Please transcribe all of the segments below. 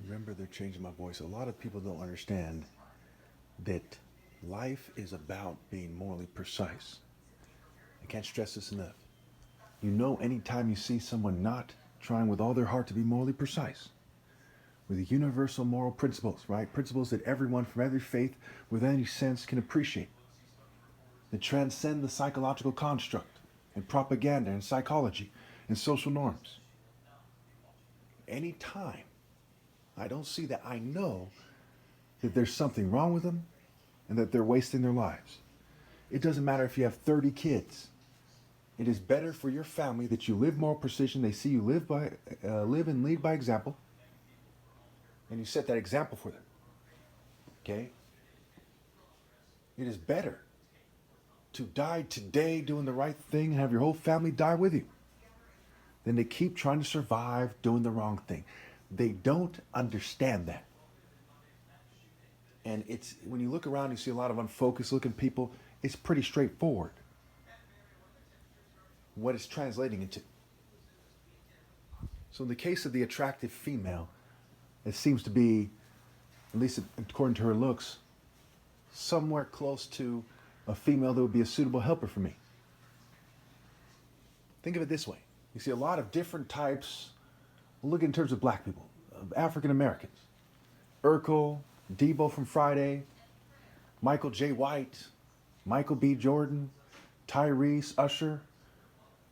Remember, they're changing my voice. A lot of people don't understand that life is about being morally precise. I can't stress this enough. You know, anytime you see someone not trying with all their heart to be morally precise, with universal moral principles, right? Principles that everyone from every faith with any sense can appreciate, that transcend the psychological construct and propaganda and psychology and social norms. Anytime I don't see that, I know that there's something wrong with them and that they're wasting their lives. It doesn't matter if you have 30 kids. It is better for your family that you live moral precision. They see you live and lead by example, and you set that example for them. Okay? It is better to die today doing the right thing and have your whole family die with you than to keep trying to survive doing the wrong thing. They don't understand that. And it's when you look around, you see a lot of unfocused looking people. It's pretty straightforward what it's translating into. So in the case of the attractive female, it seems to be, at least according to her looks, somewhere close to a female that would be a suitable helper for me. Think of it this way. You see a lot of different types. Look in terms of black people, African Americans. Urkel, Debo from Friday, Michael J. White, Michael B. Jordan, Tyrese, Usher,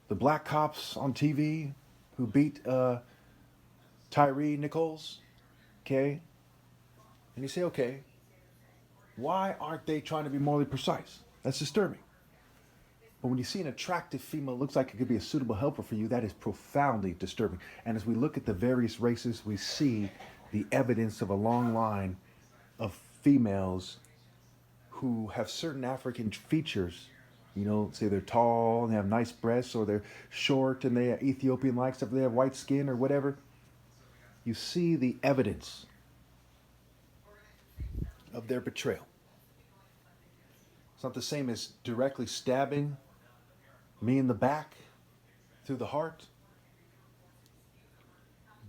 the black cops on TV who beat Tyree Nichols, okay? And you say, okay, why aren't they trying to be morally precise? That's disturbing. But when you see an attractive female that looks like it could be a suitable helper for you, that is profoundly disturbing. And as we look at the various races, we see the evidence of a long line of females who have certain African features. You know, say they're tall and they have nice breasts, or they're short and they have Ethiopian-like stuff, they have white skin or whatever. You see the evidence of their betrayal. It's not the same as directly stabbing me in the back through the heart,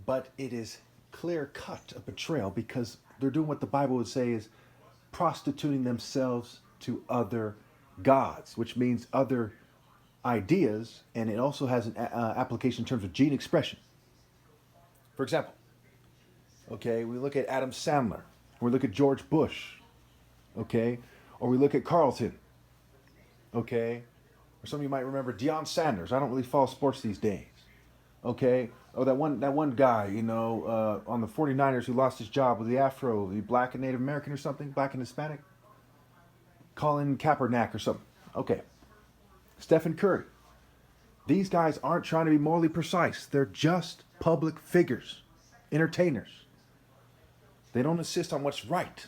but it is clear cut a betrayal because they're doing what the Bible would say is prostituting themselves to other gods, which means other ideas, and it also has an application in terms of gene expression. For example, okay, we look at Adam Sandler, or we look at George Bush, okay, or we look at Carlton, okay, or some of you might remember Deion Sanders. I don't really follow sports these days, okay. Oh, that one guy, you know, on the 49ers who lost his job with the Afro, the black and Native American or something, black and Hispanic. Colin Kaepernick or something. Okay. Stephen Curry. These guys aren't trying to be morally precise. They're just public figures, entertainers. They don't insist on what's right.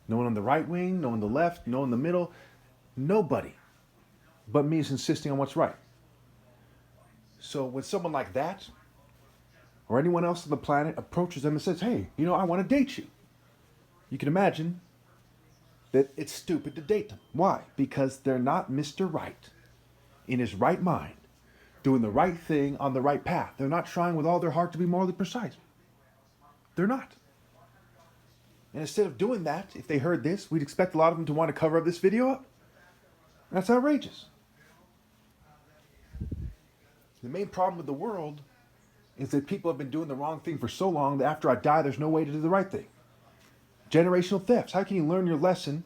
No one on the right wing, no one on the left, no one in the middle. Nobody but me is insisting on what's right. So when someone like that, or anyone else on the planet, approaches them and says, hey, you know, I want to date you, you can imagine that it's stupid to date them. Why? Because they're not Mr. Right, in his right mind, doing the right thing on the right path. They're not trying with all their heart to be morally precise. They're not. And instead of doing that, if they heard this, we'd expect a lot of them to want to cover up this video up. That's outrageous. The main problem with the world is that people have been doing the wrong thing for so long that after I die, there's no way to do the right thing. Generational thefts. How can you learn your lesson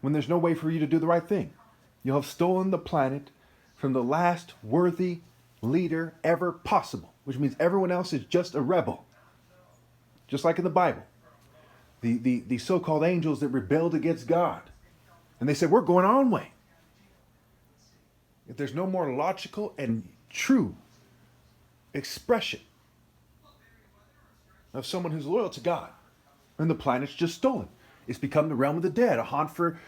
when there's no way for you to do the right thing? You'll have stolen the planet from the last worthy leader ever possible, which means everyone else is just a rebel. Just like in the Bible. The so-called angels that rebelled against God. And they said, we're going our own way. If there's no more logical and true expression of someone who's loyal to God, and the planet's just stolen. It's become the realm of the dead, a haunt for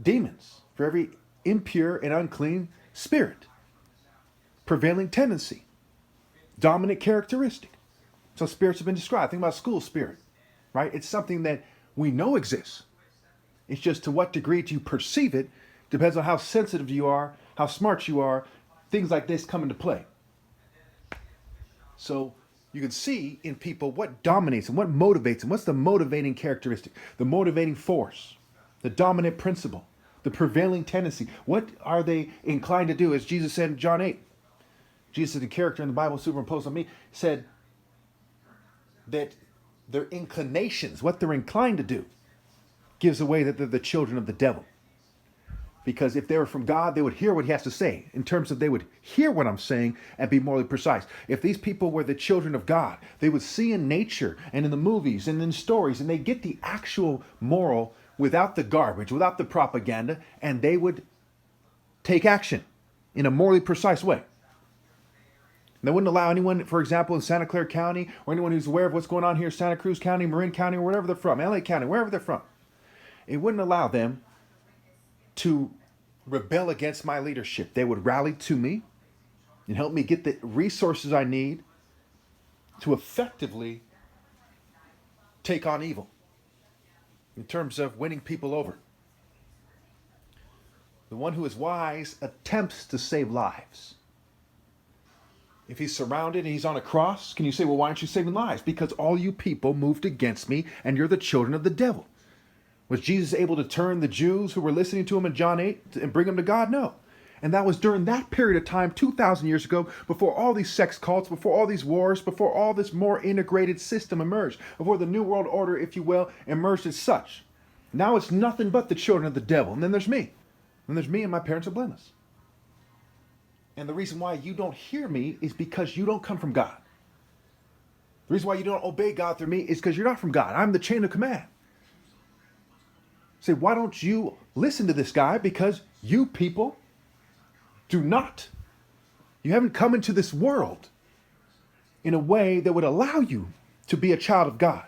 demons, for every impure and unclean spirit, prevailing tendency, dominant characteristic. So spirits have been described. Think about school spirit, right? It's something that we know exists. It's just to what degree do you perceive it depends on how sensitive you are, how smart you are. Things like this come into play. So You can see in people what dominates and what motivates them. What's the motivating characteristic, the motivating force, the dominant principle, the prevailing tendency. What are they inclined to do? As Jesus said in John 8, Jesus, the character in the Bible superimposed on me, said that their inclinations, what they're inclined to do, gives away that they're the children of the devil. Because if they were from God, they would hear what he has to say. In terms of they would hear what I'm saying and be morally precise. If these people were the children of God, they would see in nature and in the movies and in stories, and they get the actual moral without the garbage, without the propaganda, and they would take action in a morally precise way. They wouldn't allow anyone, for example, in Santa Clara County, or anyone who's aware of what's going on here, Santa Cruz County, Marin County, or wherever they're from, LA County, wherever they're from. It wouldn't allow them to rebel against my leadership. They would rally to me and help me get the resources I need to effectively take on evil in terms of winning people over. The one who is wise attempts to save lives. If he's surrounded and he's on a cross, can you say, well, why aren't you saving lives? Because all you people moved against me and you're the children of the devil. Was Jesus able to turn the Jews who were listening to him in John 8 and bring them to God? No. And that was during that period of time, 2,000 years ago, before all these sex cults, before all these wars, before all this more integrated system emerged, before the New World Order, if you will, emerged as such. Now it's nothing but the children of the devil. And then there's me. And there's me and my parents are blameless. And the reason why you don't hear me is because you don't come from God. The reason why you don't obey God through me is because you're not from God. I'm the chain of command. Say, why don't you listen to this guy? Because you people do not. You haven't come into this world in a way that would allow you to be a child of God.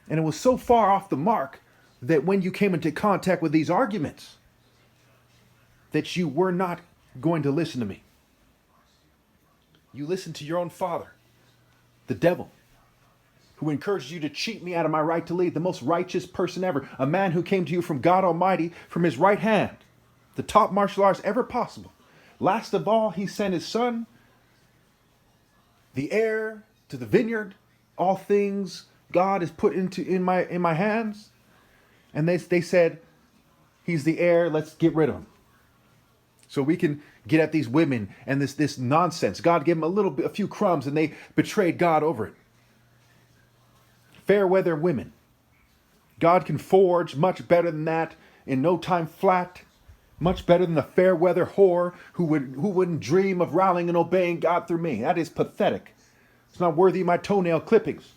And it was so far off the mark that when you came into contact with these arguments, that you were not going to listen to me. You listened to your own father, the devil, who encouraged you to cheat me out of my right to lead, the most righteous person ever, a man who came to you from God Almighty, from his right hand, the top martial arts ever possible. Last of all, he sent his son, the heir to the vineyard. All things God has put in my hands. And they said, he's the heir, let's get rid of him. So we can get at these women and this nonsense. God gave them a few crumbs and they betrayed God over it. Fair weather women. God can forge much better than that in no time flat. Much better than the fair weather whore who wouldn't dream of rallying and obeying God through me. That is pathetic. It's not worthy of my toenail clippings.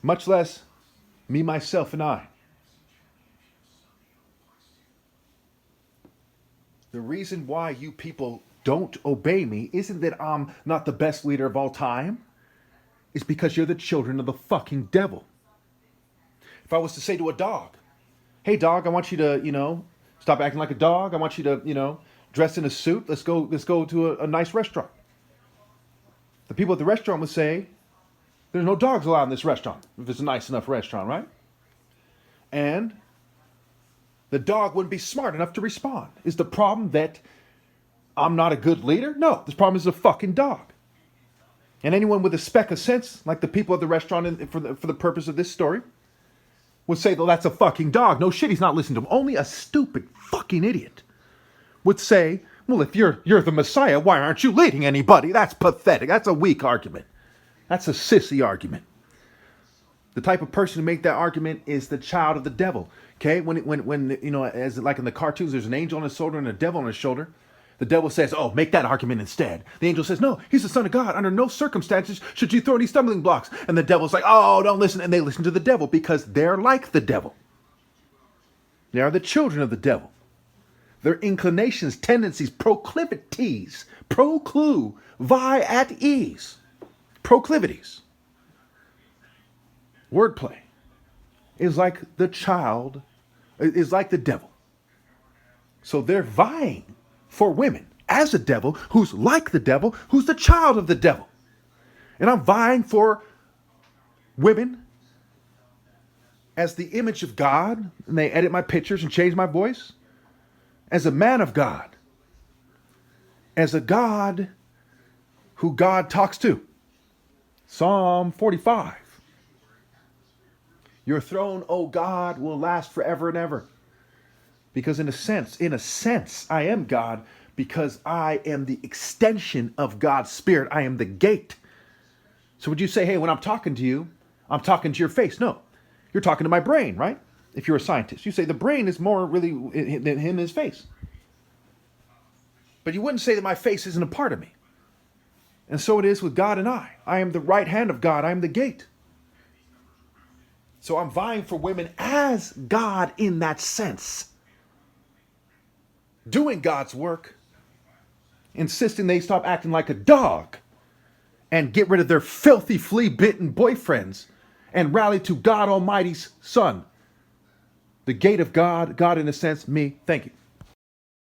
Much less me, myself, and I. The reason why you people don't obey me isn't that I'm not the best leader of all time. It's because you're the children of the fucking devil. If I was to say to a dog, hey dog, I want you to, stop acting like a dog. I want you to, dress in a suit. Let's go to a nice restaurant. The people at the restaurant would say, there's no dogs allowed in this restaurant, if it's a nice enough restaurant, right? And the dog wouldn't be smart enough to respond. Is the problem that I'm not a good leader? No, this problem is the fucking dog. And anyone with a speck of sense, like the people at the restaurant for the purpose of this story, would say, well, that's a fucking dog. No shit, he's not listening to him. Only a stupid fucking idiot would say, well, if you're the Messiah, why aren't you leading anybody? That's pathetic. That's a weak argument. That's a sissy argument. The type of person who make that argument is the child of the devil. Okay, when as like in the cartoons, there's an angel on his shoulder and a devil on his shoulder. The devil says, oh, make that argument instead. The angel says, no, he's the son of God. Under no circumstances should you throw any stumbling blocks. And the devil's like, oh, don't listen. And they listen to the devil because they're like the devil. They are the children of the devil. Their inclinations, tendencies, proclivities, vie at ease, proclivities. Wordplay is like the child, is like the devil. So they're vying for women as a devil who's like the devil, who's the child of the devil. And I'm vying for women as the image of God, and they edit my pictures and change my voice, as a man of God, as a God who God talks to. Psalm 45. Your throne, O God, will last forever and ever. Because in a sense, I am God because I am the extension of God's Spirit. I am the gate. So would you say, hey, when I'm talking to you, I'm talking to your face? No, you're talking to my brain, right? If you're a scientist, you say the brain is more really than him, his face. But you wouldn't say that my face isn't a part of me. And so it is with God and I. I am the right hand of God. I am the gate. So I'm vying for women as God in that sense. Doing God's work. Insisting they stop acting like a dog. And get rid of their filthy, flea-bitten boyfriends. And rally to God Almighty's Son. The gate of God, God in a sense, me. Thank you.